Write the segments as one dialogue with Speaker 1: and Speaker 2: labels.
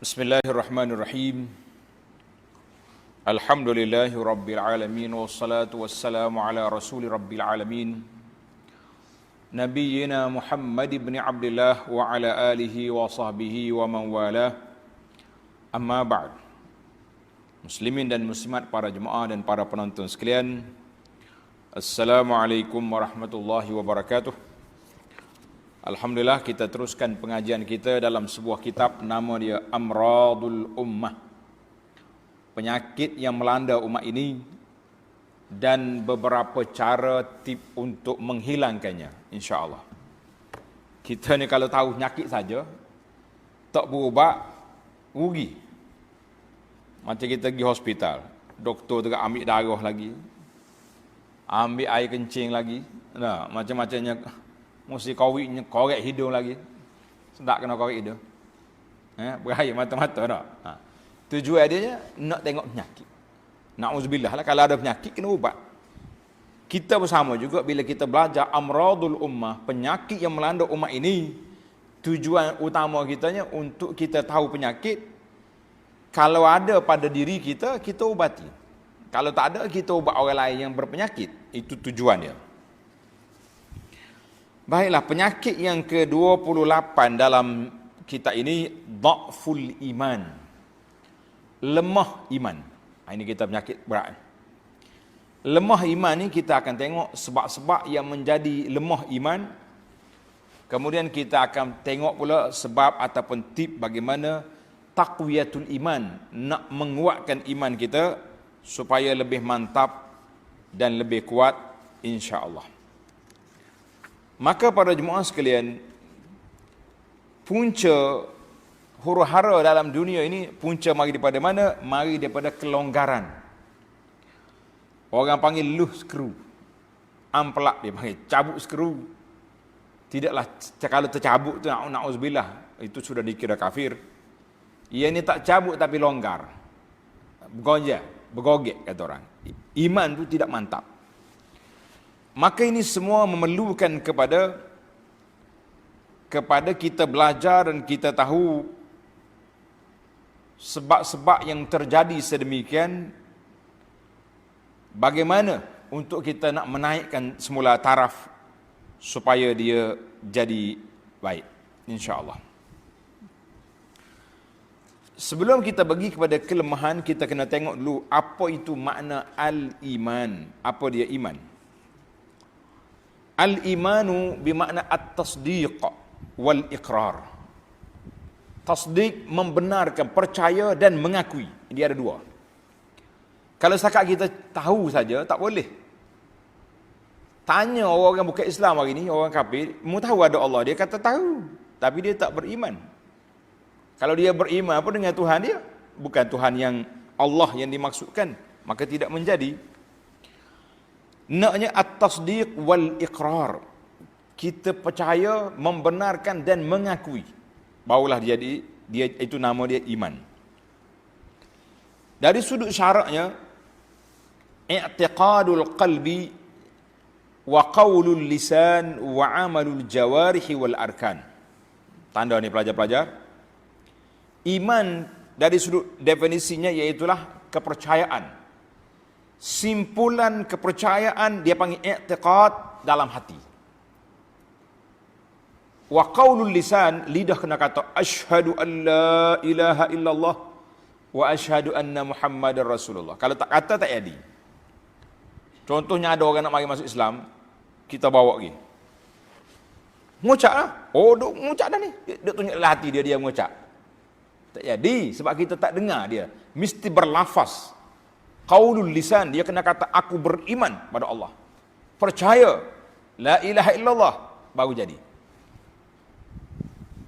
Speaker 1: Bismillahirrahmanirrahim. Alhamdulillahi rabbil alamin wassalatu wassalamu ala rasuli rabbil alamin nabiyyina Muhammad ibn Abdullah wa ala alihi wa sahbihi wa man walah. Amma ba'd. Muslimin dan muslimat, para jemaah dan para penonton sekalian, Assalamualaikum warahmatullahi wabarakatuh. Alhamdulillah, kita teruskan pengajian kita dalam sebuah kitab, nama dia Amradul Ummah, penyakit yang melanda umat ini dan beberapa cara tip untuk menghilangkannya, insya-Allah. Kita ni kalau tahu penyakit saja tak berubat, rugi. Macam kita pergi hospital, doktor tengah ambil darah lagi, ambil air kencing lagi, nah, macam-macamnya. Mesti korek hidung lagi. Sedap kena korek hidung. Berair mata-mata tak? Tujuan dia nak tengok penyakit. Na'udzubillah lah, kalau ada penyakit kena ubat. Kita bersama juga bila kita belajar Amradul Ummah, penyakit yang melanda umat ini, tujuan utama kitanya untuk kita tahu penyakit. Kalau ada pada diri kita, kita ubati. Kalau tak ada, kita ubat orang lain yang berpenyakit. Itu tujuan dia. Baiklah, penyakit yang ke-28 dalam kitab ini, dha'ful iman, lemah iman. Ini kita penyakit berat. Lemah iman ni kita akan tengok sebab-sebab yang menjadi lemah iman. Kemudian kita akan tengok pula sebab ataupun tip bagaimana taqwiyatul iman, nak menguatkan iman kita supaya lebih mantap dan lebih kuat, insya-Allah. Maka para jemaah sekalian, punca huru-hara dalam dunia ini, punca mari daripada mana? Mari daripada kelonggaran. Orang panggil loose screw. Amplak dia panggil, cabut skru. Tidaklah kalau tercabut tu, na'udzubillah, itu sudah dikira kafir. Ia ni tak cabut tapi longgar. Bergogek kata orang. Iman tu tidak mantap. Maka ini semua memerlukan kepada kita belajar dan kita tahu sebab-sebab yang terjadi sedemikian, bagaimana untuk kita nak menaikkan semula taraf supaya dia jadi baik, insya-Allah. Sebelum kita pergi kepada kelemahan, kita kena tengok dulu apa itu makna al-iman. Apa dia iman? Al-imanu bermakna at-tasdiq wal iqrar. Tasdiq, membenarkan, percaya dan mengakui. Dia ada dua. Kalau setakat kita tahu saja, tak boleh. Tanya orang yang bukan Islam hari ni, orang kafir, mau tahu ada Allah, dia kata tahu, tapi dia tak beriman. Kalau dia beriman apa dengan Tuhan dia, bukan Tuhan yang Allah yang dimaksudkan, maka tidak menjadi. Naknya at-tasdiq wal iqrar. Kita percaya, membenarkan dan mengakui. Barulah dia itu nama dia iman. Dari sudut syaraknya, i'tiqadul qalbi wa qaulul lisan wa amalul jawarihi wal arkan. Tanda ni pelajar-pelajar. Iman dari sudut definisinya iaitulah kepercayaan. Simpulan kepercayaan dia panggil i'tiqad dalam hati. Wa qaulul lisan, lidah kena kata asyhadu an la ilaha illallah wa asyhadu anna Muhammadar Rasulullah. Kalau tak kata tak jadi. Contohnya ada orang nak mari masuk Islam, kita bawa pergi. Mengucap lah. Oh, duk mengucap dah ni. Dia tunjuk dalam hati dia mengucap. Tak jadi sebab kita tak dengar dia. Mesti berlafaz. Qaulul lisan, dia kena kata aku beriman pada Allah, percaya la ilaha illallah, baru jadi.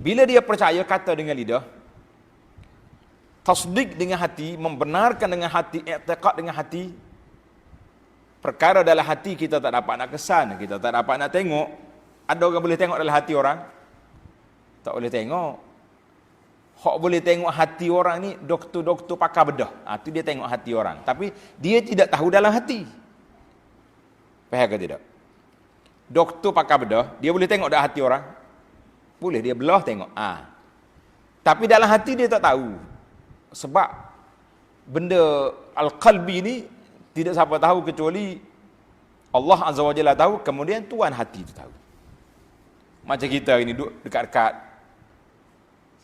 Speaker 1: Bila dia percaya, kata dengan lidah, tasdik dengan hati, membenarkan dengan hati, i'tiqad dengan hati. Perkara dalam hati kita tak dapat nak kesan, kita tak dapat nak tengok. Ada orang boleh tengok dalam hati orang? Tak boleh tengok. Hak boleh tengok hati orang ni doktor-doktor pakar bedah. Tu dia tengok hati orang. Tapi dia tidak tahu dalam hati. Faham ke tidak? Doktor pakar bedah, dia boleh tengok dalam hati orang? Boleh, dia belah tengok. Tapi dalam hati dia tak tahu. Sebab benda al-qalbi ni tidak siapa tahu kecuali Allah Azza wa Jalla tahu, kemudian Tuhan hati itu tahu. Macam kita hari ni duduk dekat-dekat,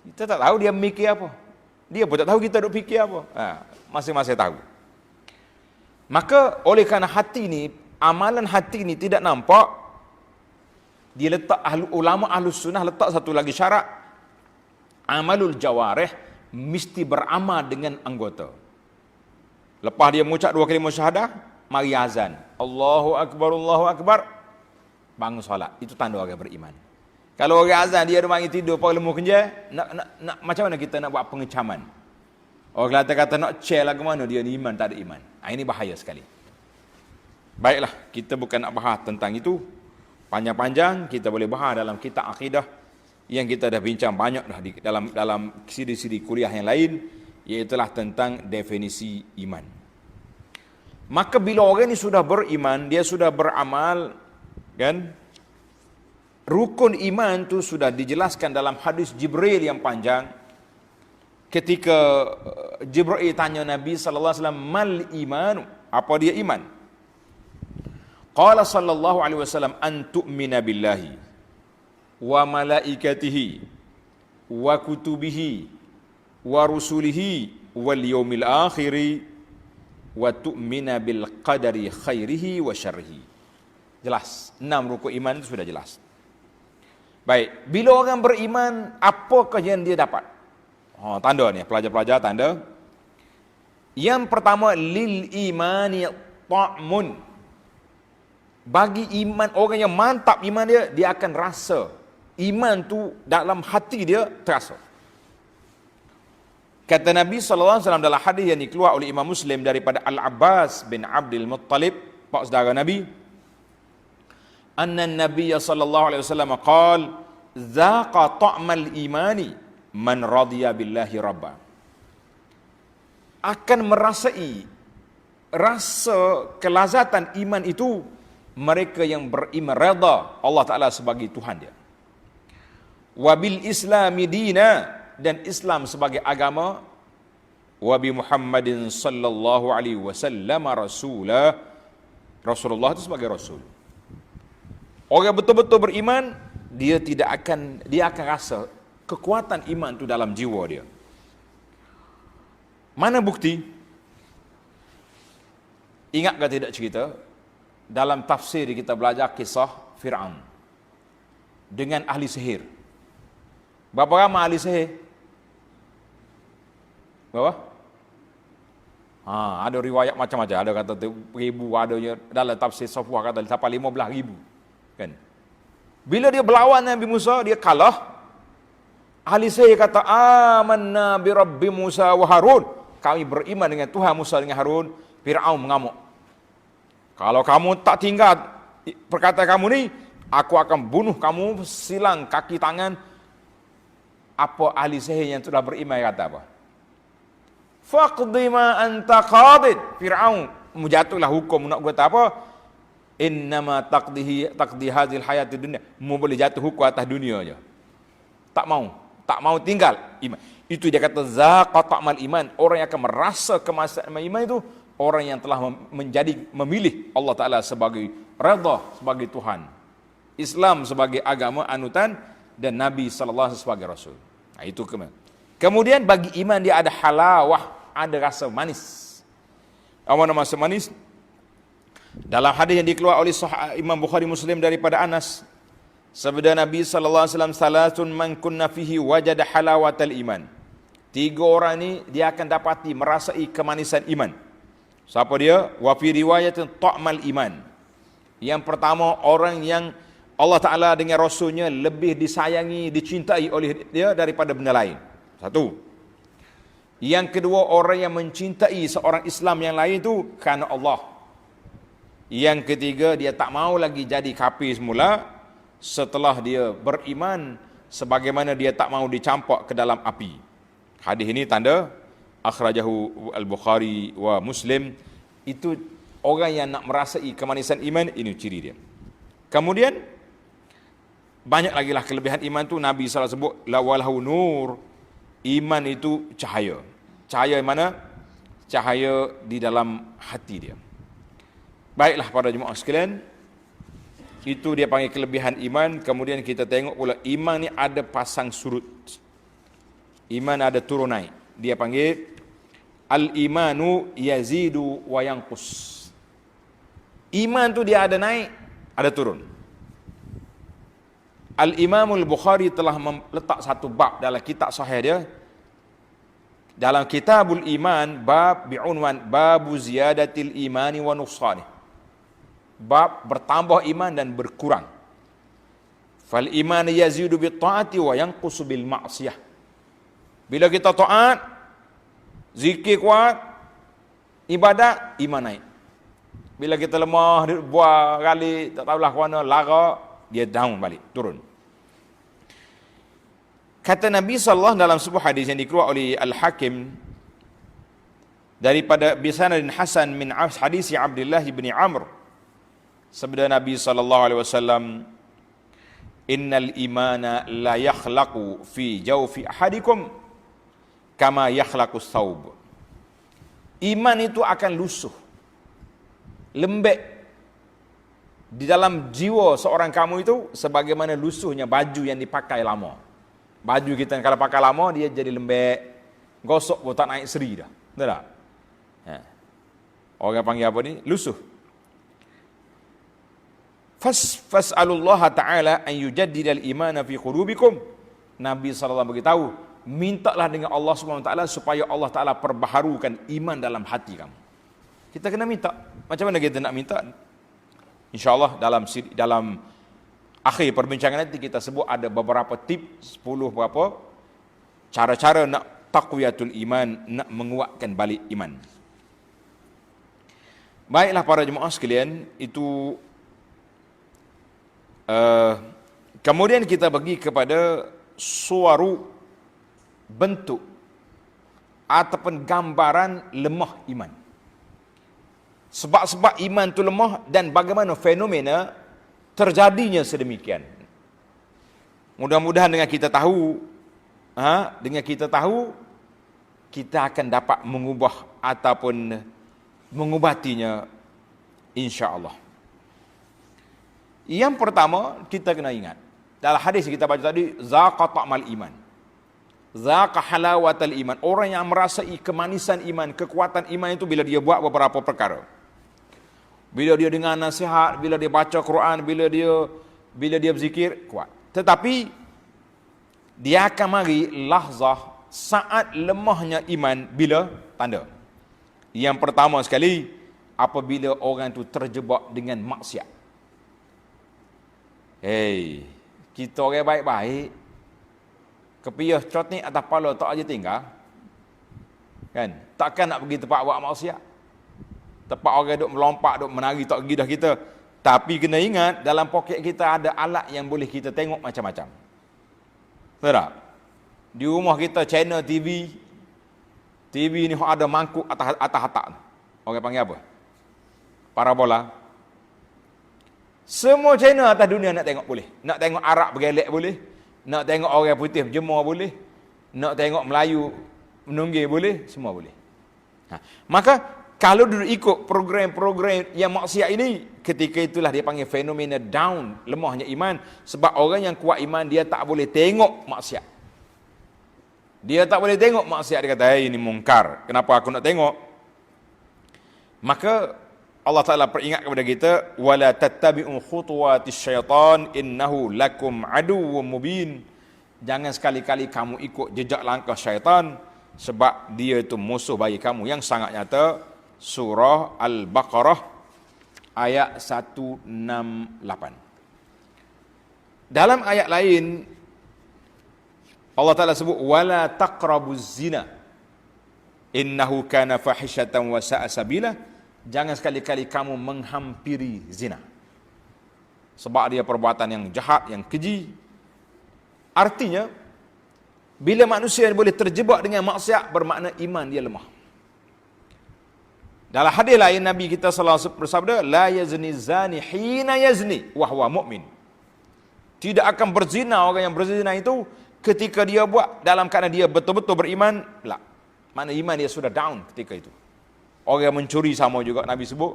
Speaker 1: kita tak tahu dia mikir apa. Dia pun tak tahu kita duduk fikir apa. Masing-masing tahu. Maka oleh kerana hati ni, amalan hati ni tidak nampak, dia letak ulama ahlus sunnah letak satu lagi syarat. Amalul jawarih mesti beramal dengan anggota. Lepas dia mengucap 2 kalimah syahadah, mari azan. Allahu Akbar. Bangun solat. Itu tanda orang beriman. Kalau orang azan dia ada mari tidur pakai lemur kenja, nak macam mana kita nak buat pengecaman? Orang kata nak share lah ke mana dia ni iman tak ada iman. Ini bahaya sekali. Baiklah, kita bukan nak bahas tentang itu. Panjang-panjang kita boleh bahas dalam kitab akidah yang kita dah bincang banyak dah dalam siri-siri kuliah yang lain, iaitulah tentang definisi iman. Maka bila orang ni sudah beriman, dia sudah beramal, kan? Rukun iman tu sudah dijelaskan dalam hadis Jibril yang panjang. Ketika Jibril tanya Nabi sallallahu alaihi wasallam, "Mal iman?" Apa dia iman? Qala sallallahu alaihi wasallam, "An tu'mina billahi wa malaikatihi wa kutubihi wa rusulihi wal yaumil akhiri wa tu'mina bil qadari khairihi wa syarrihi." Jelas, 6 rukun iman itu sudah jelas. Baik, bila orang beriman, apakah yang dia dapat? Tanda ni, pelajar-pelajar tanda. Yang pertama, lil imani ta'mun. Bagi iman, orang yang mantap iman dia akan rasa. Iman tu dalam hati dia terasa. Kata Nabi SAW dalam hadis yang dikeluar oleh Imam Muslim daripada Al-Abbas bin Abdul Muttalib, pak saudara Nabi, anna Nabi sallallahu alaihi wasallam qala, "Zaqa ta'mal imani man radiya billahi rabba." Akan merasai rasa kelazatan iman itu mereka yang beriman redha Allah Ta'ala sebagai Tuhan dia. Wabil islami dina, dan Islam sebagai agama. Wabi Muhammadin sallallahu alaihi wasallam rasulah, Rasulullah itu sebagai Rasul. Orang betul-betul beriman, dia akan rasa kekuatan iman itu dalam jiwa dia. Mana bukti? Ingat ke tidak cerita? Dalam tafsir kita belajar kisah Fir'aun dengan ahli sihir. Berapa ramai ahli sihir? Berapa? Ada riwayat macam-macam. Ada kata 1,000, ada dalam tafsir Safwah kata sampai 15,000. Kan? Bila dia berlawan Nabi Musa, dia kalah. Ahli sihir kata, "Amanna bi Rabbi Musa wa Harun." Kami beriman dengan Tuhan Musa dengan Harun. Fir'aun mengamuk. "Kalau kamu tak tinggal perkataan kamu ni, aku akan bunuh kamu, silang kaki tangan." Apa ahli sihir yang sudah beriman kata apa? "Faqdi ma anta qadid." Fir'aun menjatuhlah hukum nak kata apa? "Innama taqdi hadhil hayatid dunya." Mu boleh jatuh hukum atas dunia aja. Tak mau tinggal iman. Itu dia kata zaqa ta'mal iman. Orang yang akan merasa kemaslahatan iman itu orang yang telah memilih Allah Ta'ala sebagai redha, sebagai Tuhan, Islam sebagai agama anutan, dan Nabi sallallahu alaihi wasallam sebagai Rasul. Itu kemudian bagi iman dia ada halawah, ada rasa manis. Apa nama rasa manis? Dalam hadis yang dikeluar oleh Imam Bukhari Muslim daripada Anas, sabda Nabi sallallahu alaihi wasallam, "Salatun man kunna fihi wajada halawatal iman." 3 orang ni dia akan dapati merasai kemanisan iman. Siapa dia? Wa fi riwayatin ta'mal iman. Yang pertama, orang yang Allah Ta'ala dengan Rasulnya lebih disayangi, dicintai oleh dia daripada benda lain. Satu. Yang kedua, orang yang mencintai seorang Islam yang lain itu kerana Allah. Yang ketiga, dia tak mau lagi jadi kafir semula setelah dia beriman, sebagaimana dia tak mau dicampak ke dalam api. Hadis ini tanda akhrajahu al-Bukhari wa Muslim. Itu orang yang nak merasai kemanisan iman, ini ciri dia. Kemudian banyak lagi lah kelebihan iman tu. Nabi SAW sebut lawalahu nur. Iman itu cahaya. Cahaya yang mana? Cahaya di dalam hati dia. Baiklah para jemaah sekalian, itu dia panggil kelebihan iman. Kemudian kita tengok pula iman ni ada pasang surut. Iman ada turun naik. Dia panggil al-imanu yazidu wa yanqus. Iman tu dia ada naik, ada turun. Al-Imamul Bukhari telah meletak satu bab dalam kitab sahih dia. Dalam Kitabul Iman, bab bi'unwan babu ziyadatil imani wa nuqsani. Bab bertambah iman dan berkurang. Fal iman yazidu bit taati wa yanqusu bil ma'siyah. Bila kita taat, zikir kuat, ibadat, iman naik. Bila kita lemah, buah kali, tak tahulah ke mana, lara, dia down balik, turun. Kata Nabi SAW dalam sebuah hadis yang dikeluarkan oleh Al-Hakim daripada bisanadin Hasan min hadis Abdullah bin Amr, sabda Nabi SAW, innal imana la yakhlaqu fi jawfi ahadikum kama yakhlaqu thawb. Iman itu akan lusuh, lembek di dalam jiwa seorang kamu itu sebagaimana lusuhnya baju yang dipakai lama. Baju kita kalau pakai lama dia jadi lembek, gosok pun tak naik seri dah. Betul tak? Ya. Orang panggil apa ni? Lusuh. Fas'alullaha ta'ala an yujaddidal imana fi qulubikum. Nabi SAW beritahu, mintalah dengan Allah SWT supaya Allah Ta'ala perbaharukan iman dalam hati kamu. Kita kena minta. Macam mana kita nak minta? InsyaAllah dalam akhir perbincangan nanti kita sebut ada beberapa tip, 10 berapa cara-cara nak taqwiyatul iman, nak menguatkan balik iman. Baiklah para jemaah sekalian, itu kemudian kita bagi kepada suaru, bentuk ataupun gambaran lemah iman. Sebab-sebab iman tu lemah dan bagaimana fenomena terjadinya sedemikian. Mudah-mudahan dengan kita tahu, kita akan dapat mengubah ataupun mengubatinya, insya-Allah. Yang pertama kita kena ingat, dalam hadis kita baca tadi, zaqa ta'mal iman, zaqa halawatal iman. Orang yang merasai kemanisan iman, kekuatan iman itu bila dia buat beberapa perkara. Bila dia dengar nasihat, bila dia baca Quran, bila dia berzikir, kuat. Tetapi dia akan mari lahzah saat lemahnya iman bila tanda. Yang pertama sekali, apabila orang itu terjebak dengan maksiat. Hei, kita orang baik-baik, kepiyah cotnik atas kepala tak aja tinggal. Kan? Takkan nak pergi tempat buat maksiat. Tempat orang duk melompat, duk menari, tak pergi dah kita. Tapi kena ingat, dalam poket kita ada alat yang boleh kita tengok macam-macam. Betul tak? Di rumah kita channel TV ni ada mangkuk atas hatak. Orang panggil apa? Parabola. Semua channel atas dunia nak tengok boleh. Nak tengok Arab bergelek boleh. Nak tengok orang putih berjemur boleh. Nak tengok Melayu menunggih boleh. Semua boleh. Maka kalau duduk ikut program-program yang maksiat ini, ketika itulah dia panggil fenomena down, lemahnya iman. Sebab orang yang kuat iman, dia tak boleh tengok maksiat. Dia tak boleh tengok maksiat. Dia kata, hey, ini mungkar. Kenapa aku nak tengok? Maka Allah Ta'ala peringat kepada kita, وَلَا تَتَّبِعُوا خُطُوَاتِ الشَّيْطَانِ إِنَّهُ لَكُمْ عَدُوٌ مُبِينٌ. Jangan sekali-kali kamu ikut jejak langkah syaitan, sebab dia itu musuh bagi kamu yang sangat nyata. Surah Al-Baqarah ayat 168. Dalam ayat lain Allah Ta'ala sebut wala taqrabuz zina innahu kana fahishatan wa sa'a sabila. Jangan sekali-kali kamu menghampiri zina, sebab dia perbuatan yang jahat, yang keji. Artinya bila manusia boleh terjebak dengan maksiat, bermakna iman dia lemah. Dalam hadis lain Nabi kita sallallahu alaihi wasallam bersabda, la yazni zani hina yazni wa huwa mu'min. Tidak akan berzina orang yang berzina itu ketika dia buat dalam keadaan dia betul-betul beriman. La. Mana iman dia sudah down ketika itu. Orang yang mencuri sama juga Nabi sebut.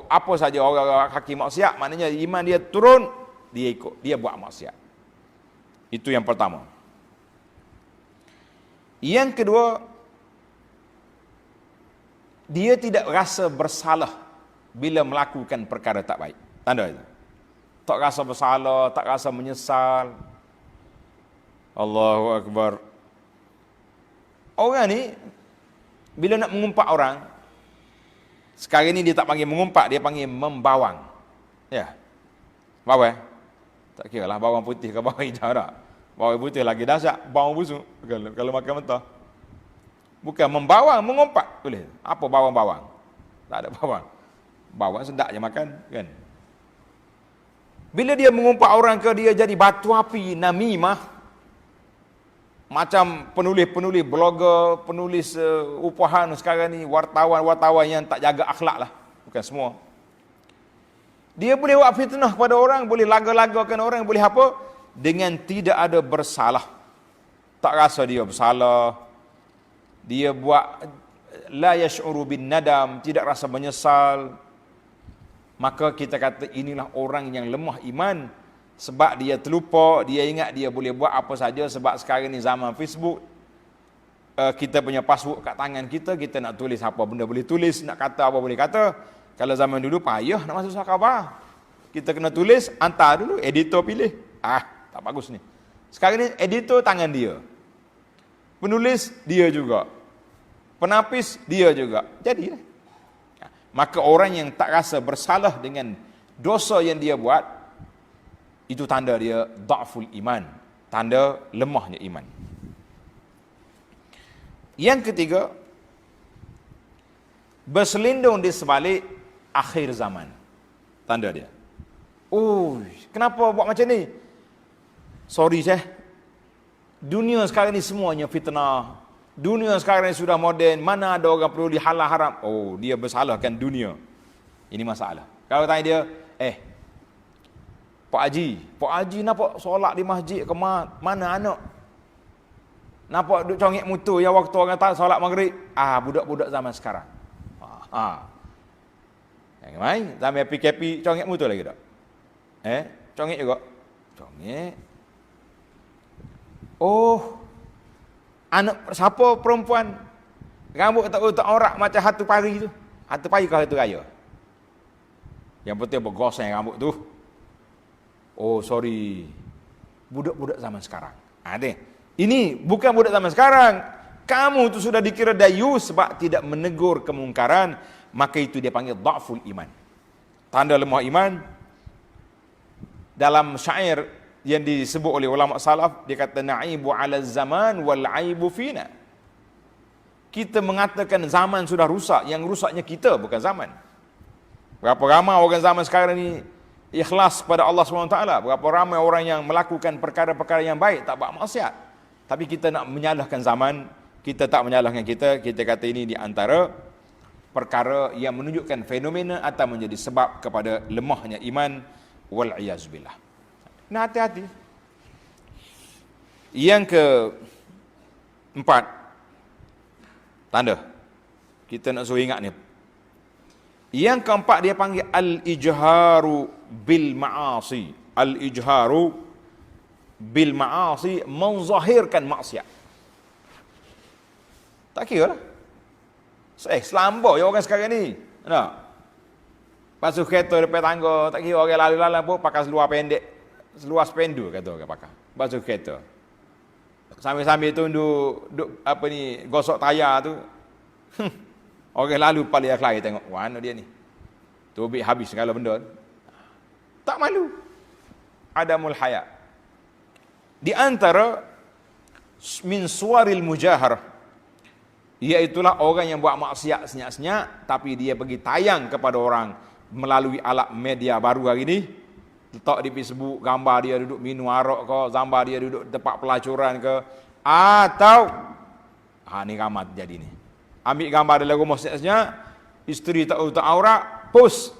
Speaker 1: Apa saja orang kaki maksiat, maknanya iman dia turun, dia ikut, dia buat maksiat. Itu yang pertama. Yang kedua, dia tidak rasa bersalah bila melakukan perkara tak baik. Tanda itu. Tak rasa bersalah, tak rasa menyesal. Allahu Akbar. Orang ni, bila nak mengumpat orang, sekarang ni dia tak panggil mengumpat, dia panggil membawang. Ya. Bawang. Tak kira lah bawang putih ke bawang hijau tak. Bawang putih lagi dahsyat, bawang busuk kalau makan mentah. Bukan membawang, mengumpat boleh. Apa bawang-bawang? Tak ada bawang. Bawang sedap je makan, kan? Bila dia mengumpat orang ke, dia jadi batu api namimah. Macam penulis-penulis, blogger, penulis upahan sekarang ni, wartawan-wartawan yang tak jaga akhlak lah. Bukan semua. Dia boleh buat fitnah kepada orang, boleh laga-lagakan orang, boleh apa? Dengan tidak ada bersalah. Tak rasa dia bersalah. Dia buat la yash'uru bin nadam, tidak rasa menyesal. Maka kita kata inilah orang yang lemah iman. Sebab dia terlupa, dia ingat dia boleh buat apa saja. Sebab sekarang ni zaman Facebook, kita punya password kat tangan kita nak tulis apa benda boleh tulis, nak kata apa boleh kata. Kalau zaman dulu payah nak masuk surat khabar, kita kena tulis, hantar dulu, editor pilih. Tak bagus ni. Sekarang ni editor tangan dia, penulis dia juga, penapis dia juga. Jadi maka orang yang tak rasa bersalah dengan dosa yang dia buat, itu tanda dia dha'ful iman, tanda lemahnya iman. Yang ketiga, berselindung di sebalik akhir zaman. Tanda dia. Kenapa buat macam ni? Sorry Syekh. Dunia sekarang ni semuanya fitnah. Dunia sekarang ni sudah moden, mana ada orang perlu dihalal haram. Dia bersalahkan dunia. Ini masalah. Kalau tanya dia, Pak Haji nampak solat di masjid ke mana anak? Nampak duduk congek mutu yang waktu orang tak solat maghrib. Budak-budak zaman sekarang. Yang main zaman PKP congek mutu lagi tak? Congek juga. Congek. Anak siapa perempuan? Rambut tak aurat macam hatu pari tu. Hatu pari ke hatu raya? Yang penting bergoseng rambut tu. Sorry. Budak-budak zaman sekarang. Ini bukan budak zaman sekarang. Kamu tu sudah dikira dayus sebab tidak menegur kemungkaran, maka itu dia panggil dha'ful iman. Tanda lemah iman. Dalam syair yang disebut oleh ulama salaf, dia kata na'ibu 'ala zaman wal 'aibu fina. Kita mengatakan zaman sudah rusak, yang rusaknya kita bukan zaman. Berapa ramai orang zaman sekarang ni ikhlas pada Allah SWT. Berapa ramai orang yang melakukan perkara-perkara yang baik, tak buat maksiat. Tapi kita nak menyalahkan zaman, kita tak menyalahkan kita kata ini di antara perkara yang menunjukkan fenomena atau menjadi sebab kepada lemahnya iman, wal'iyazubillah. Nah, hati-hati. Yang keempat, tanda kita nak suruh ingat ni. Yang keempat dia panggil al-ijharu bil ma'asi. Al-ijharu bil ma'asi, menzahirkan maksiat. Tak kira lah. Selamba je orang sekarang ni. Basuh kereta depan tangga, tak kira orang lalu-lalu pun pakai seluar pendek. Seluar spendu kata orang pakai. Basuh kereta. Sambil-sambil tu duk gosok tayar tu. Orang lalu paling akhir tengok, mana dia ni? Tubik habis segala benda. Tak malu. Adamul haya. Di antara min suwaril mujahar, iaitulah orang yang buat maksiat senyap-senyap, tapi dia pergi tayang kepada orang melalui alat media baru hari ni. Letak di Facebook gambar dia duduk minum arak ke, gambar dia duduk tempat pelacuran ke, atau ni ramai jadi ni. Ambil gambar dalam rumah senyap-senyap, isteri tak aurat, post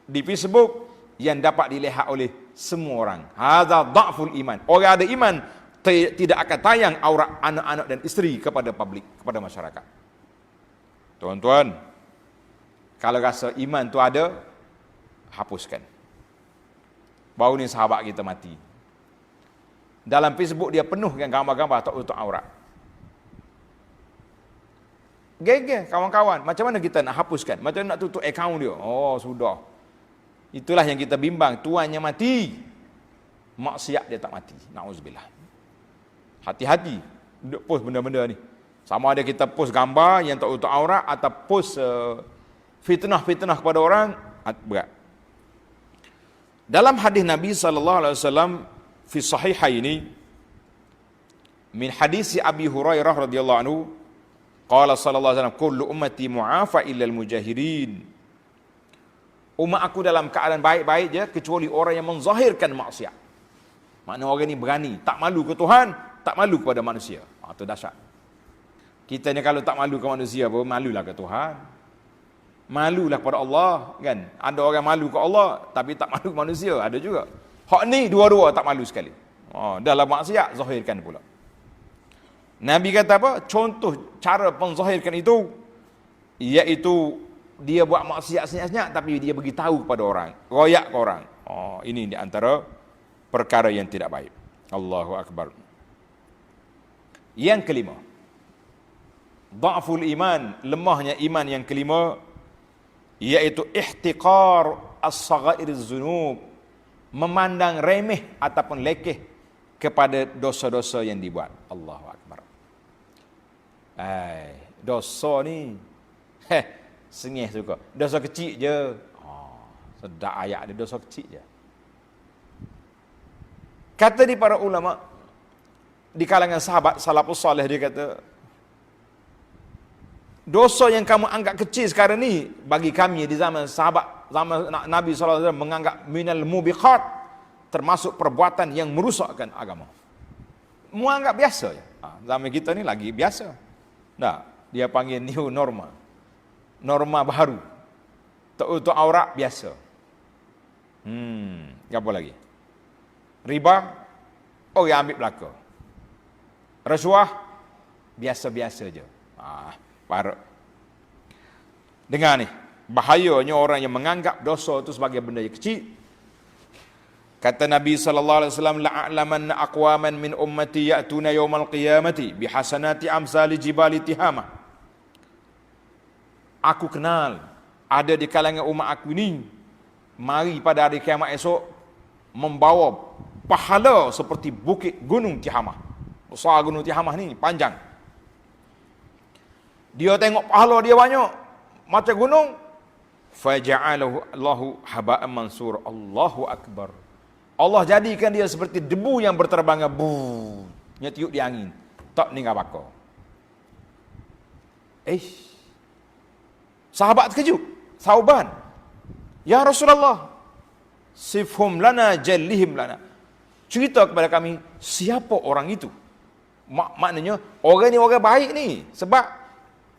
Speaker 1: di Facebook yang dapat dilihat oleh semua orang. Hadza dha'ful iman. Orang ada iman tidak akan tayang aurat anak-anak dan isteri kepada publik, kepada masyarakat. Tuan-tuan, kalau rasa iman tu ada, hapuskan. Baru ni sahabat kita mati. Dalam Facebook dia penuh dengan gambar-gambar tak tutup aurat. Geger kawan-kawan, macam mana kita nak hapuskan? Macam mana nak tutup akaun dia? Oh, sudah. Itulah yang kita bimbang, tuannya mati. Maksiat dia tak mati. Nauzubillah. Hati-hati duk post benda-benda ni. Sama ada kita post gambar yang tak tutup aurat atau post fitnah-fitnah kepada orang, berat. Dalam hadis Nabi sallallahu alaihi wasallam fi sahihaini min hadis Abi Hurairah radhiyallahu anhu qala sallallahu alaihi wasallam kullu ummati mu'afa illa al-mujahirin. Umat aku dalam keadaan baik-baik je kecuali orang yang menzahirkan maksiat. Makna orang ni berani, tak malu ke Tuhan, tak malu kepada manusia. Itu dahsyat. Kita ni kalau tak malu ke manusia pun malulah ke Tuhan. Malulah kepada Allah, kan? Ada orang malu ke Allah tapi tak malu ke manusia, ada juga. Hak ni dua-dua tak malu sekali. Dalam maksiat zahirkan pula. Nabi kata apa? Contoh cara penzahirkan itu iaitu dia buat maksiat senyap-senyap tapi dia bagi tahu kepada orang, royak ke orang. Ini di antara perkara yang tidak baik. Allahu akbar. Yang kelima, dha'ful iman, lemahnya iman yang kelima iaitu ihtiqar as-saghairiz dzunub, memandang remeh ataupun lekeh kepada dosa-dosa yang dibuat. Allahu akbar. Dosa ni sengih suka. Dosa kecil je. Sedap ayat dia, dosa kecil je. Kata di para ulama di kalangan sahabat salafus salih, dia kata dosa yang kamu anggap kecil sekarang ni bagi kami di zaman sahabat, zaman Nabi SAW menganggap minal mubiqat, termasuk perbuatan yang merusakkan agama. Menganggap biasa je. Zaman kita ni lagi biasa. Dia panggil new normal. Norma baru. Tak tutup aurat biasa. Apa lagi? Riba, orang ambil belaka. Rasuah, biasa-biasa je. Parah. Dengar ni, bahayanya orang yang menganggap dosa itu sebagai benda yang kecil. Kata Nabi sallallahu alaihi wasallam, la'alamanna aqwaman min ummati ya'tuna yaumal qiyamati bihasanati amsali jibali tihamah. Aku kenal ada di kalangan umat aku ini mari pada hari kiamat esok membawa pahala seperti bukit gunung Tihamah. Besar gunung Tihamah ni, panjang. Dia tengok pahala dia banyak macam gunung, faja'alahu Allahu haba'an mansur. Allahu akbar. Allah jadikan dia seperti debu yang berterbangan, nya tiup di angin, tak ninggal bakar. Sahabat terkejut. Sauban, ya Rasulullah, sifhum lana jallihim lana. Cerita kepada kami siapa orang itu. Maknanya orang ni orang baik ni. Sebab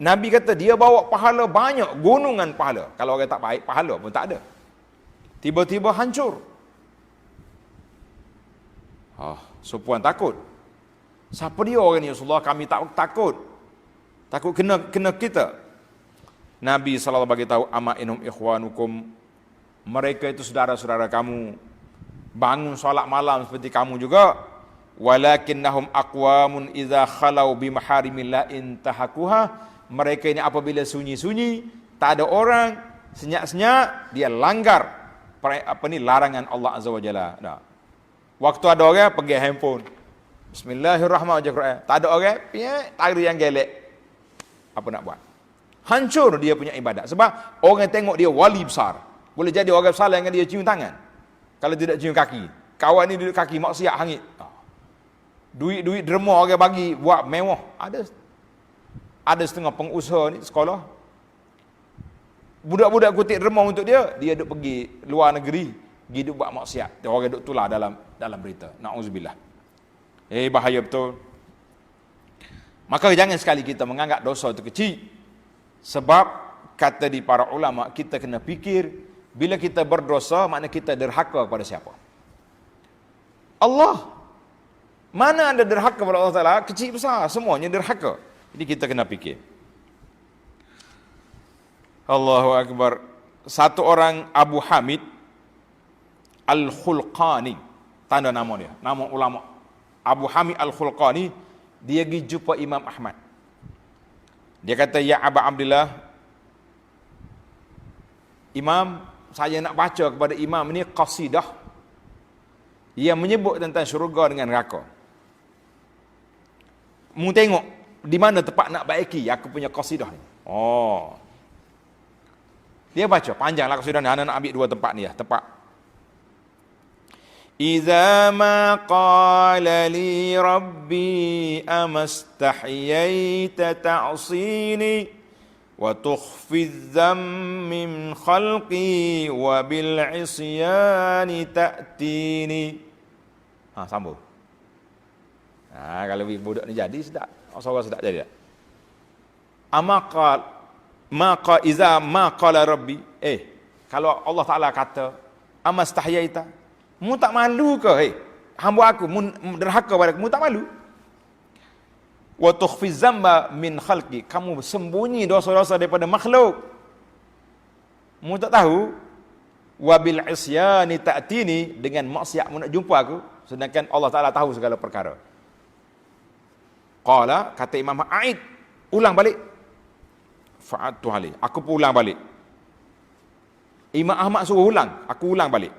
Speaker 1: Nabi kata dia bawa pahala banyak, gunungan pahala. Kalau orang tak baik, pahala pun tak ada. Tiba-tiba hancur. Sepuan takut. Siapa dia orang ni Rasulullah? Kami tak takut. Takut kena kita. Nabi SAW bagi tahu, ama inhum ikhwanukum, mereka itu saudara-saudara kamu, bangun solat malam seperti kamu juga. Walakinnahum aqwamun idza khalau bimaharimillah intahakuha, mereka ini apabila sunyi-sunyi, tak ada orang, senyap-senyap, dia langgar larangan Allah Azza wa Jalla. Waktu ada orang pegang handphone, Bismillahirrahmanirrahim, tak ada orang, tarik yang gelek, apa nak buat? Hancur dia punya ibadat. Sebab orang tengok dia wali besar. Boleh jadi orang besar dengan dia cium tangan. Kalau tidak cium kaki. Kawan ni duduk kaki maksiat hangit. Duit derma orang bagi buat mewah. Ada setengah pengusaha ni sekolah. Budak-budak kutip derma untuk dia duduk pergi luar negeri, pergi duduk buat maksiat. Dia orang duduk tular dalam berita. Na'udzubillah. Bahaya betul. Maka jangan sekali kita menganggap dosa itu kecil. Sebab kata di para ulama, kita kena fikir bila kita berdosa, makna kita derhaka kepada siapa? Allah. Mana anda derhaka kepada Allah Ta'ala, kecil besar, semuanya derhaka. Jadi kita kena fikir. Allahu Akbar. Satu orang Abu Hamid Al-Khulqani, tanda nama dia, nama ulama. Abu Hamid Al-Khulqani, dia pergi jumpa Imam Ahmad. Dia kata, ya Aba Abdullah, Imam, saya nak baca kepada Imam ini qasidah yang menyebut tentang syurga dengan neraka. Mu tengok di mana tempat nak baiki aku punya qasidah ni. Oh. Dia baca panjanglah qasidah ni. Ana nak ambil dua tempat ni ya, tempat. Iza ma qala li rabbi amastahyaita ta'sini wa tukhfi adh-dhamm min khalqi wa bil 'isyani ta'tini. Sambung. Kalau budak ni jadi sedap. Suara sedap jadi tak? Iza ma qala rabbi. Kalau Allah Ta'ala kata, amastahyaita, mu tak malu ke? Hamba aku, mu derhaka pada aku, mu tak malu? Wa tukhfi zamba min khalqi, kamu sembunyi dosa-dosa daripada makhluk. Mu tak tahu? Wa bil isyani ta'tini, dengan maksiat mu nak jumpa aku, sedangkan Allah Ta'ala tahu segala perkara. Qala, kata Imam A'id, ulang balik. Fa'adtu alih, aku pun ulang balik. Imam Ahmad suruh ulang, aku ulang balik.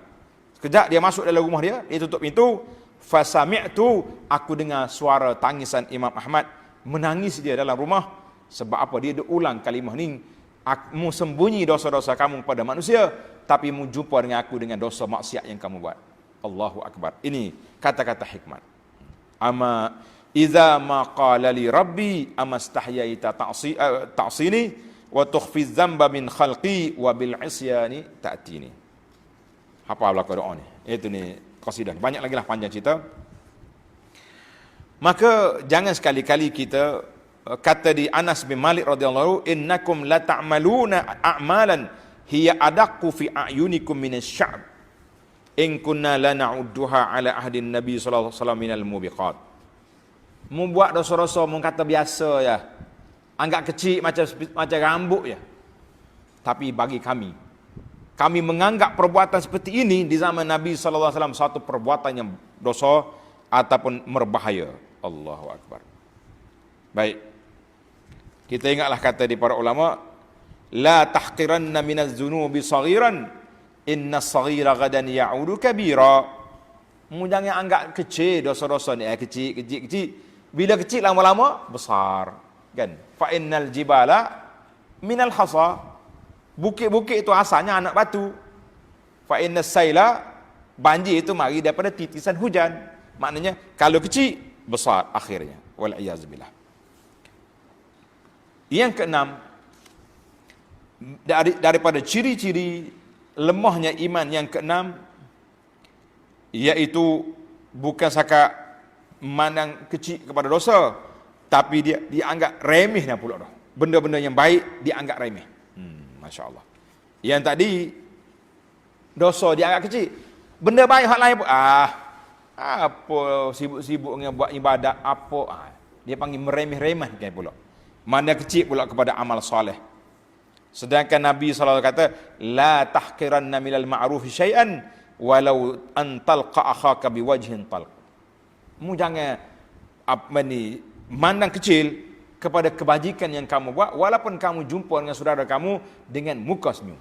Speaker 1: Sekejap dia masuk dalam rumah dia tutup pintu. Fasami'tu, aku dengar suara tangisan Imam Ahmad, menangis dia dalam rumah. Sebab apa? Dia ulang kalimah ni, mu sembunyi dosa-dosa kamu pada manusia, tapi mu jumpa dengan aku dengan dosa maksiat yang kamu buat. Allahu Akbar. Ini kata-kata hikmat. Iza ma qala li rabbi amastahyaita ta'sini wa tukhfi dzamba min khalqi wa bil isyani ta'tini. Apa belaka doa ni? Itu ni qasidah. Banyak lagi lah panjang cerita. Maka jangan sekali-kali kita kata di Anas bin Malik radhiyallahu, innakum la ta'maluna a'malan hiya adaqqu fi a'yunikum minasy-sya'b in kunna la na'udduha ala ahdin nabi sallallahu alaihi wasallam minal mubiqat. Membuat dosa-dosa mu kata biasa ya, anggap kecil macam rambut ya. Tapi bagi kami menganggap perbuatan seperti ini di zaman Nabi sallallahu alaihi wasallam satu perbuatan yang dosa ataupun berbahaya. Allahu Akbar. Baik. Kita ingatlah kata di para ulama, la tahqiranna minaz zunubi saghiran inna saghira gadan ya'udu kabira. Mu jangan anggap kecil dosa-dosa ni, kecil. Bila kecil lama-lama besar, kan? Fa innal jibala minal hasa. Bukit-bukit itu asalnya anak batu. Fa innas saila, banjir itu mari daripada titisan hujan. Maknanya kalau kecil besar akhirnya. Wal iyaz billah. Yang keenam, daripada ciri-ciri lemahnya iman yang keenam, iaitu bukan sahaja memandang kecil kepada dosa, tapi dia dianggap remehnya pula dah. Benda-benda yang baik dianggap remeh. Masya Allah. Yang tadi dosa dianggap kecil, benda baik hak lain pun apa sibuk-sibuk dengan buat ibadat apa, dia panggil meremeh-remeh kan pula. Mana kecil pula kepada amal soleh. Sedangkan Nabi SAW kata, la tahqiranna minal ma'rufi syai'an walau an talqa akhaka biwajhin talq. Mu jangan mandang kecil kepada kebajikan yang kamu buat, walaupun kamu jumpa dengan saudara kamu dengan muka senyum.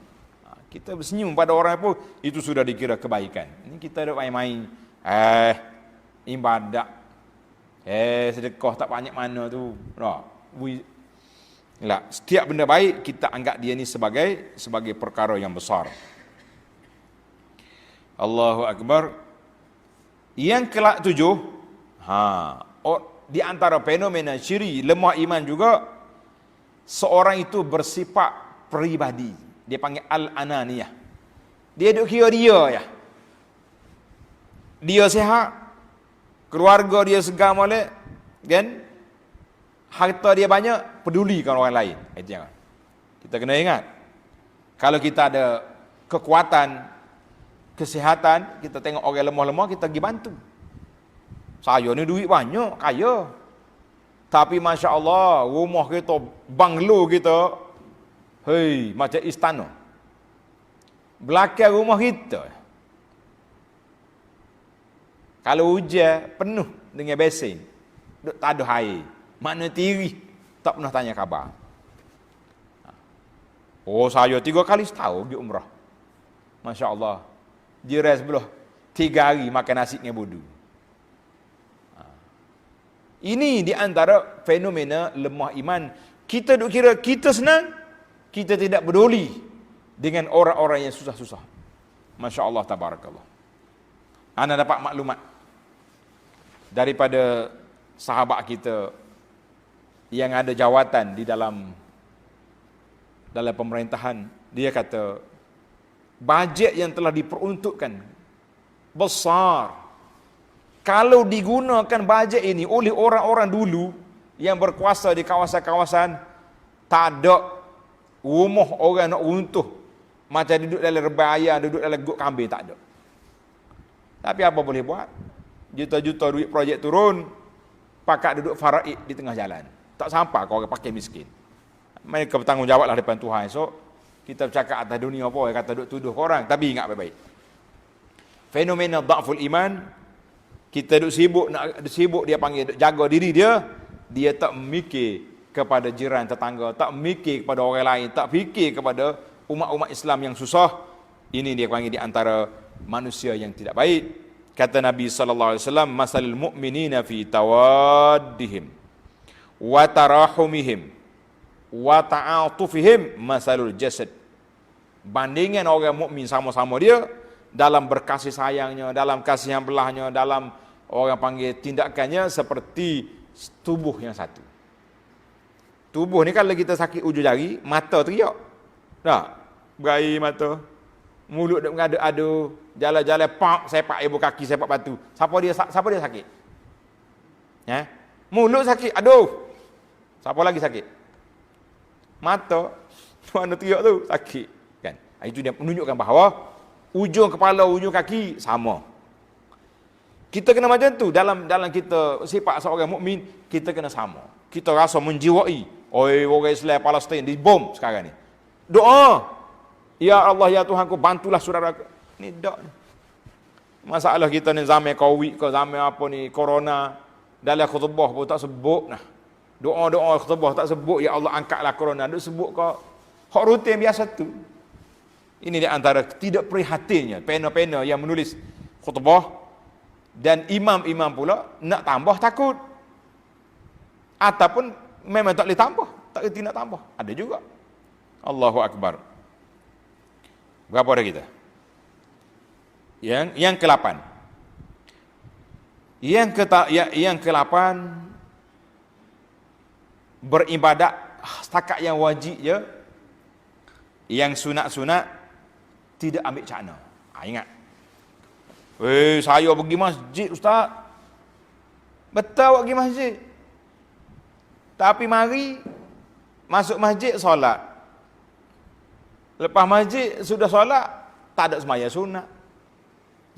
Speaker 1: Kita bersenyum pada orang pun itu sudah dikira kebaikan. Ini kita ada main-main, ibadat, sedekah tak banyak mana tu. Setiap benda baik kita anggap dia ni sebagai perkara yang besar. Allahu Akbar. Yang ke-7, di antara fenomena ciri lemah iman juga, seorang itu bersifat peribadi. Dia panggil al-ananiyah. Dia duk kira dia ya. Dia sihat, keluarga dia segar molek, kan? Harta dia banyak, pedulikan orang lain. Itu jangan. Kita kena ingat, kalau kita ada kekuatan, kesihatan, kita tengok orang lemah-lemah, kita pergi bantu. Saya ni duit banyak, kaya. Tapi Masya Allah, rumah kita, banglo kita, hei, macam istana. Belakang rumah kita, kalau hujan, penuh dengan besin. Tak ada air. Mana tiri, tak pernah tanya khabar. Oh, saya 3 kali setahun pergi umrah. Masya Allah. Jiran sebelah 3 hari makan nasi dengan budu. Ini di antara fenomena lemah iman. Kita duk kira kita senang, kita tidak peduli dengan orang-orang yang susah-susah. Masya Allah, tabarakallah. Ana dapat maklumat daripada sahabat kita yang ada jawatan di dalam pemerintahan. Dia kata, bajet yang telah diperuntukkan besar. Kalau digunakan bajet ini oleh orang-orang dulu yang berkuasa di kawasan-kawasan, tak ada rumah orang nak runtuh macam duduk dalam rebai ayam, duduk dalam guk kambing, tak ada. Tapi apa boleh buat? Juta-juta duit projek turun, pakat duduk faraid di tengah jalan. Tak sampai ke orang pakai miskin. Mereka bertanggungjawablah depan Tuhan. So, kita bercakap atas dunia apa, yang kata duduk tuduh korang. Tapi ingat baik-baik. Fenomena dha'ful iman, kita duk sibuk dia panggil jaga diri dia tak memikir kepada jiran tetangga, tak memikir kepada orang lain, tak fikir kepada umat-umat Islam yang susah. Ini dia panggil di antara manusia yang tidak baik. Kata Nabi sallallahu alaihi wasallam, masalul mu'minina fi tawaddihim wa tarahumihim wa ta'atufihim masalul jasad. Bandingan orang mukmin sama-sama dia dalam berkasih sayangnya, dalam kasih yang belahnya, dalam orang panggil tindakannya seperti tubuh yang satu. Tubuh ni kalau kita sakit ujung jari, mata teriak. Tak? Berair mata. Mulut duk mengadu-adu, jalan-jalan pak, sepak ibu kaki, sepak batu. Siapa dia sakit? Ya? Mulut sakit, aduh. Siapa lagi sakit? Mata. Mana teriak tu? Sakit. Kan? Itu dia menunjukkan bahawa ujung kepala, ujung kaki sama. Kita kena macam tu dalam kita sifat seorang mukmin, kita kena sama. Kita rasa menjiwai, oi orang Islam Palestin dibom sekarang ni. Doa, ya Allah ya Tuhanku, bantulah saudara. Ni dak. Masalah kita ni zaman Covid ke zaman apa ni corona, dalam khutbah pun tak sebut nah. Doa-doa khutbah tak sebut ya Allah angkatlah corona, duk sebut ke hak rutin biasa tu. Ini di antara tidak prihatinnya pena-pena yang menulis khutbah. Dan imam-imam pula nak tambah takut. Ataupun memang tak boleh tambah, tak boleh nak tambah. Ada juga. Allahu Akbar. Berapa ada kita? Yang ke-8. Yang ke-8 beribadat setakat yang wajib je. Yang sunat-sunat tidak ambil cakna. Ingat. Saya pergi masjid ustaz. Betul awak pergi masjid. Tapi mari masuk masjid solat. Lepas masjid sudah solat, tak ada sembahyang sunat.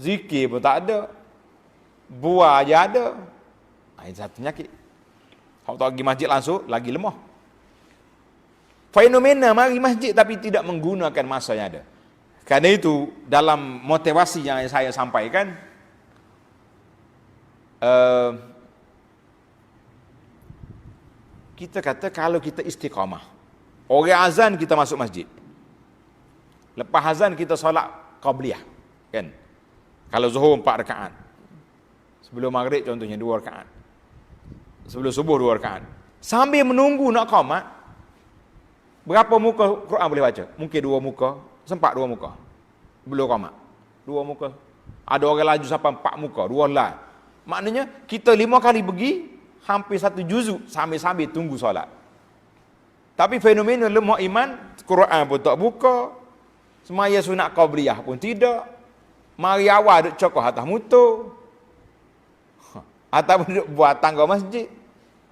Speaker 1: Zikir pun tak ada. Buah aja ada. Ini satu penyakit. Kalau tak pergi masjid langsung, lagi lemah. Fenomena mari masjid tapi tidak menggunakan masa yang ada. Karena itu dalam motivasi yang saya sampaikan, kita kata kalau kita istiqamah, orang azan kita masuk masjid, lepas azan kita solat qabliyah, kan? Kalau zuhur 4 rakaat, sebelum maghrib contohnya 2 rakaat, sebelum subuh 2 rakaat, sambil menunggu nak qamat, berapa muka Quran boleh baca? Mungkin 2 muka. Sempat 2 muka. Belum qamat. 2 muka. Ada orang laju sampai 4 muka, 2 lah. Maknanya kita 5 kali pergi hampir 1 juzuk sambil-sambil tunggu solat. Tapi fenomena lemah iman, Quran pun tak buka, semaya sunat qabliyah pun tidak. Mari awal duk cokoh atas motor. Ataupun duk buat tangga masjid.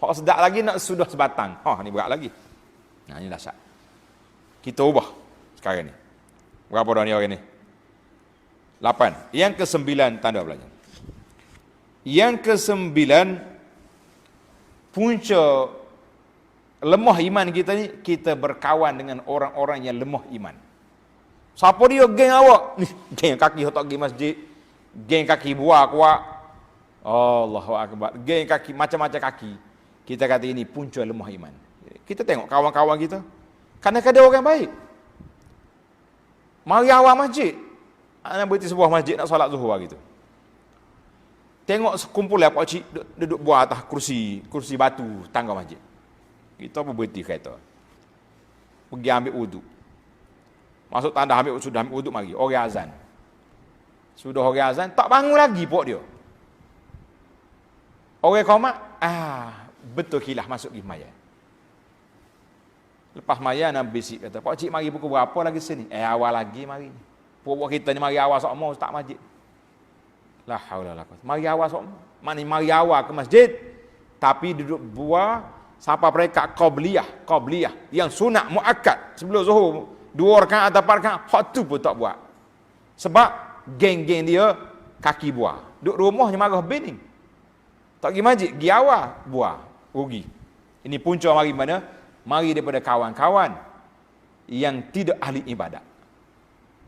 Speaker 1: Hak sedap lagi nak sudah sebatang. Ni berat lagi. Nah, ini dahsyat. Kita ubah sekarang ni. Berapa dah ni orang ni? 8. Yang ke-9 tanda belajar. Yang kesembilan, punca lemah iman kita ni, kita berkawan dengan orang-orang yang lemah iman. Siapa dia geng awak? Ni geng kaki tak pergi masjid, geng kaki buah kuat. Allahu akbar. Geng kaki macam-macam kaki. Kita kata ini punca lemah iman. Kita tengok kawan-kawan kita. Kadang-kadang orang baik. Mari awal masjid. Anak berhenti sebuah masjid nak solat zuhur gitu. Tengok sekumpulan pak cik duduk buat atas kursi batu tangga masjid. Kita pun berhenti kereta. Pergi ambil wuduk. Masuk tanda sudah ambil wuduk mari. Orang azan. Sudah orang azan, tak bangun lagi pok dia. Orang qomat, betul kilah masuk pergi maya. Lepas maya nak bisik kata, pak cik mari pukul berapa lagi sini? Awal lagi mari. Pok kita ni mari awal sok tak masjid. La haula la quwwata. Mari awal sok. Mana mari awal ke masjid, tapi duduk buah sampai mereka qabliyah yang sunat muakkad sebelum zuhur 2 rakaat atau 4 rakaat, hak tu pun tak buat. Sebab geng-geng dia kaki buah. Duduk rumahnya marah bening. Tak pergi masjid, pergi awal buah, rugi. Ini punca mari mana? Mari daripada kawan-kawan yang tidak ahli ibadat.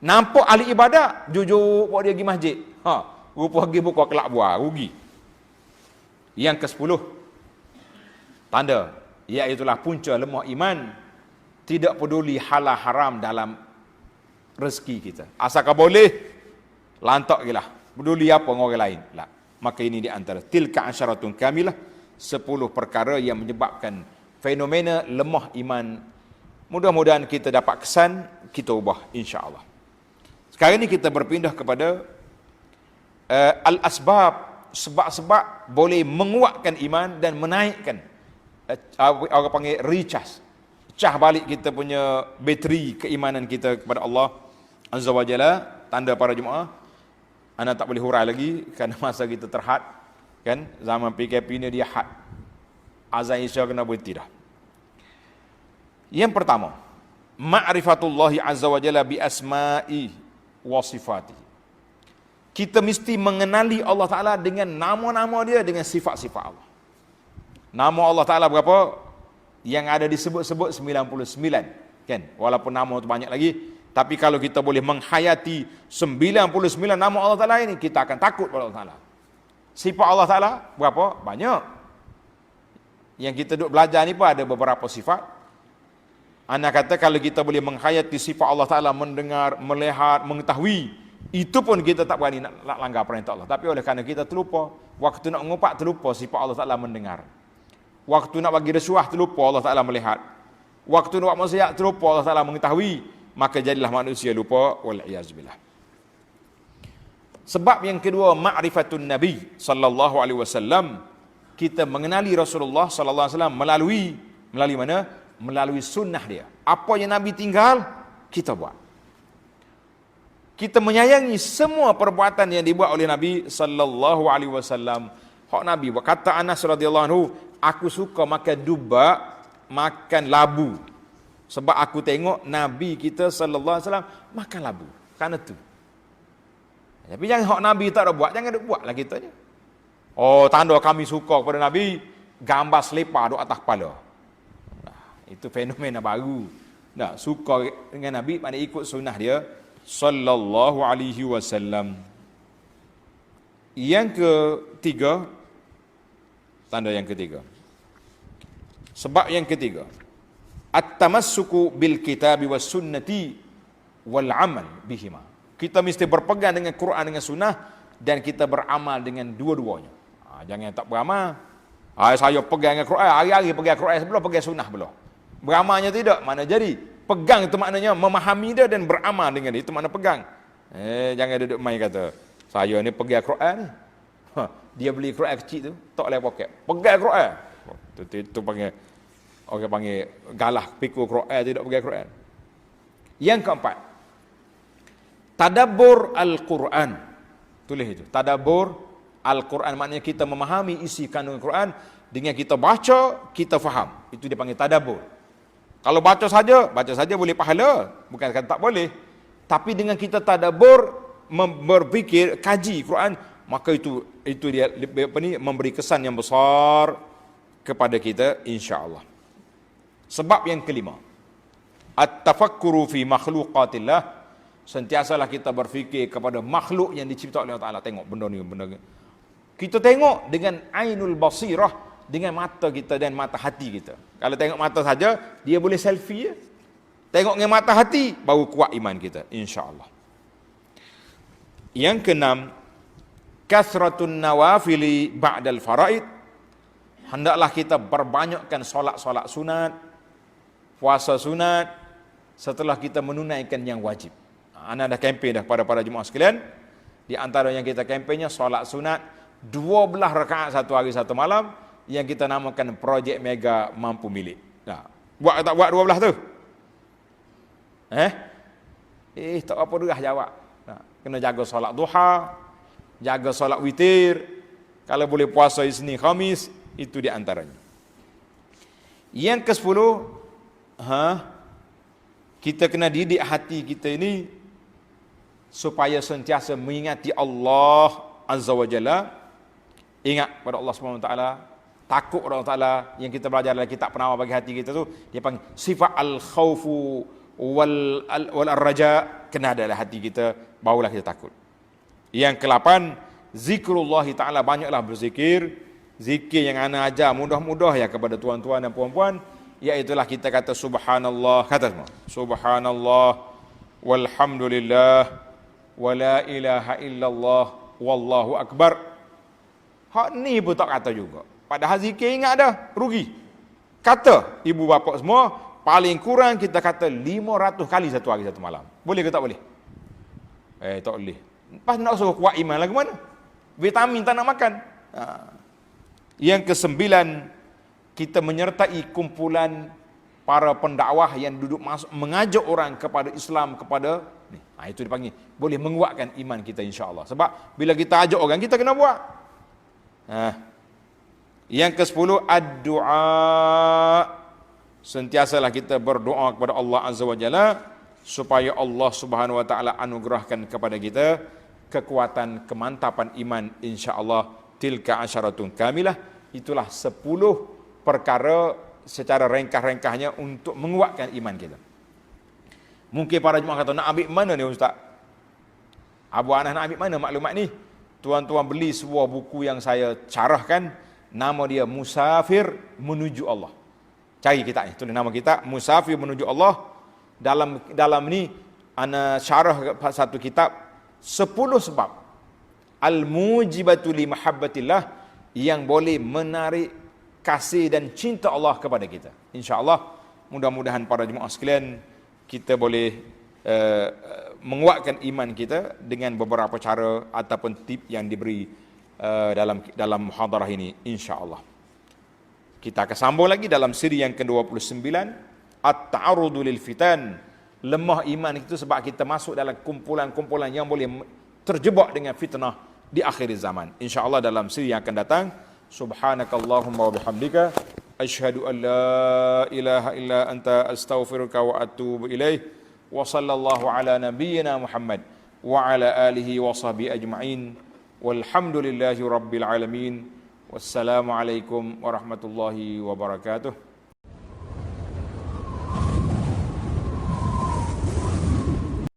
Speaker 1: Nampak ahli ibadat, jujur buat dia pergi masjid. Rupa pergi buka kelak buah, rugi. Yang ke-10, tanda, iaitulah punca lemah iman, tidak peduli halal haram dalam rezeki kita. Asalkan boleh, lantak gilah. Peduli apa dengan orang lain. Lah. Maka ini di antara tilka asyaratun kamilah, 10 perkara yang menyebabkan fenomena lemah iman. Mudah-mudahan kita dapat kesan, kita ubah insya-Allah. Sekarang ini kita berpindah kepada al-asbab, sebab-sebab boleh menguatkan iman dan menaikkan orang panggil recharge, cah balik kita punya bateri keimanan kita kepada Allah Azza wa Jalla. Tanda para jemaah, anda tak boleh hurai lagi kerana masa kita terhad, kan? Zaman PKP ni dia had. Azan Isya kena berhenti dah. Yang pertama, ma'rifatullahi azza wa jalla bi asma'i wa sifati. Kita mesti mengenali Allah Ta'ala dengan nama-nama dia, dengan sifat-sifat Allah. Nama Allah Ta'ala berapa? Yang ada disebut-sebut 99, kan? Walaupun nama itu banyak lagi, tapi kalau kita boleh menghayati 99 nama Allah Ta'ala ini, kita akan takut pada Allah Ta'ala. Sifat Allah Ta'ala berapa? Banyak. Yang kita duduk belajar ni pun ada beberapa sifat. Anda kata kalau kita boleh menghayati sifat Allah Ta'ala, mendengar, melihat, mengetahui, itu pun kita tak berani nak langgar perintah Allah. Tapi oleh kerana kita terlupa, waktu nak mengupak terlupa sifat Allah Ta'ala mendengar. Waktu nak bagi rasuah terlupa Allah Ta'ala melihat. Waktu nak buat maksiat terlupa Allah Ta'ala mengetahui. Maka jadilah manusia lupa, wal'iyazubillah. Sebab yang kedua, ma'rifatun Nabi sallallahu alaihi wasallam, kita mengenali Rasulullah sallallahu alaihi wasallam melalui mana? Melalui sunnah dia. Apa yang Nabi tinggal, kita buat. Kita menyayangi semua perbuatan yang dibuat oleh Nabi sallallahu alaihi wasallam. Hak Nabi buat. Kata Anas radhiyallahu anhu, aku suka makan duba, makan labu. Sebab aku tengok Nabi kita sallallahu alaihi wasallam makan labu. Kerana tu. Tapi jangan hak Nabi tak ada buat, jangan ada buatlah kita je. Oh, tanda kami suka kepada Nabi, gambar selipar duk atas kepala. Itu fenomena baru. Nah, suka dengan Nabi maknanya ikut sunnah dia sallallahu alaihi wasallam. Yang ketiga, tanda yang ketiga. Sebab yang ketiga, at-tamassuku bil kitabi was sunnati wal amal bihima. Kita mesti berpegang dengan Quran dengan sunnah dan kita beramal dengan dua-duanya. Jangan tak beramal. Saya pegang dengan Quran, hari-hari pegang Quran sebelum pegang sunnah belum. Beramalnya tidak, mana jadi? Pegang itu maknanya memahami dia dan beramal dengan dia. Itu makna pegang. Jangan duduk main kata, saya ni pegang Quran ni. Dia beli Quran kecil tu, tak boleh poket. Pegang Quran. Itu panggil, orang panggil galah, pikul Quran, tidak pegang Quran. Yang keempat, tadabbur Al-Quran. Tulis itu, tadabbur Al-Quran. Maknanya kita memahami isi kandungan Quran. Dengan kita baca, kita faham. Itu dipanggil tadabbur. Kalau baca saja boleh pahala. Bukan kata tak boleh. Tapi dengan kita tadabbur, berfikir, kaji Quran, maka itu dia apa ni, memberi kesan yang besar kepada kita insya-Allah. Sebab yang kelima, at-tafakkuru fi makhluqatillah, sentiasalah kita berfikir kepada makhluk yang dicipta oleh Allah Taala. Tengok benda ni. Kita tengok dengan ainul basirah, dengan mata kita dan mata hati kita. Kalau tengok mata saja, dia boleh selfie ya. Tengok dengan mata hati, baru kuat iman kita insya-Allah. Yang keenam, kasratun nawafili ba'dal faraid. Hendaklah kita berbanyakkan solat-solat sunat, puasa sunat setelah kita menunaikan yang wajib. Ana dah kempen dah pada para jemaah sekalian. Di antara yang kita kempennya solat sunat 12 rakaat satu hari satu malam yang kita namakan projek mega mampu milik. Nah, buat tak buat 12 tu? Tak apa derah jawab. Nah, kena jaga solat duha, jaga solat witir, kalau boleh puasa Isnin Khamis, itu di antaranya. Yang ke-10, kita kena didik hati kita ini supaya sentiasa mengingati Allah Azza wa Jalla, ingat pada Allah Subhanahu wa taala, takut kepada Allah Taala. Yang kita belajar dalam kitab penawar bagi hati kita tu, dia panggil sifat al-khaufu wal raja, kena ada dalam hati kita, barulah kita takut. Yang ke-8, zikrullah taala, banyaklah berzikir. Zikir yang ana ajar mudah-mudah ya kepada tuan-tuan dan puan-puan, iaitulah kita kata subhanallah, kata semua subhanallah walhamdulillah wala ilaha illallah wallahu akbar. Hak ni pun tak kata juga. Padahal zikir ingat dah, rugi. Kata ibu bapa semua, paling kurang kita kata 500 kali satu hari satu malam. Boleh ke tak boleh? Tak boleh. Pas nak suruh kuat iman lagi mana? Vitamin tak nak makan. Yang ke-9, kita menyertai kumpulan para pendakwah yang duduk masuk mengajak orang kepada Islam, kepada ni. Itu dipanggil boleh menguatkan iman kita insya-Allah. Sebab bila kita ajak orang, kita kena buat. Yang ke-10, ad-du'a. Sentiasalah kita berdoa kepada Allah Azza wa Jalla supaya Allah Subhanahu wa taala anugerahkan kepada kita kekuatan, kemantapan iman insya-Allah. Tilka asyaratun kamilah. Itulah 10 perkara secara ringkas-ringkasnya untuk menguatkan iman kita. Mungkin para jemaah kata, nak ambil mana ni Ustaz? Abu Anas nak ambil mana maklumat ni? Tuan-tuan beli sebuah buku yang saya carahkan, nama dia Musafir Menuju Allah. Cari kitab ni, tulis nama kitab Musafir Menuju Allah. Dalam ni ana syarah satu kitab 10 sebab al-mujibatu li mahabbatillah yang boleh menarik kasih dan cinta Allah kepada kita. Insya-Allah mudah-mudahan para jemaah sekalian kita boleh menguatkan iman kita dengan beberapa cara ataupun tip yang diberi dalam muhadarah ini insya-Allah. Kita akan sambung lagi dalam siri yang ke-29, at-ta'arrudu lil fitan. Lemah iman itu sebab kita masuk dalam kumpulan-kumpulan yang boleh terjebak dengan fitnah di akhir zaman. Insya-Allah dalam siri yang akan datang. Subhanakallahumma wa bihamdika asyhadu an la ilaha illa anta astaghfiruka wa atubu ilaih. Wa sallallahu ala nabiyyina Muhammad wa ala alihi wa sahbihi ajma'in. Walhamdulillahi rabbil alamin. Wassalamu alaikum warahmatullahi wabarakatuh.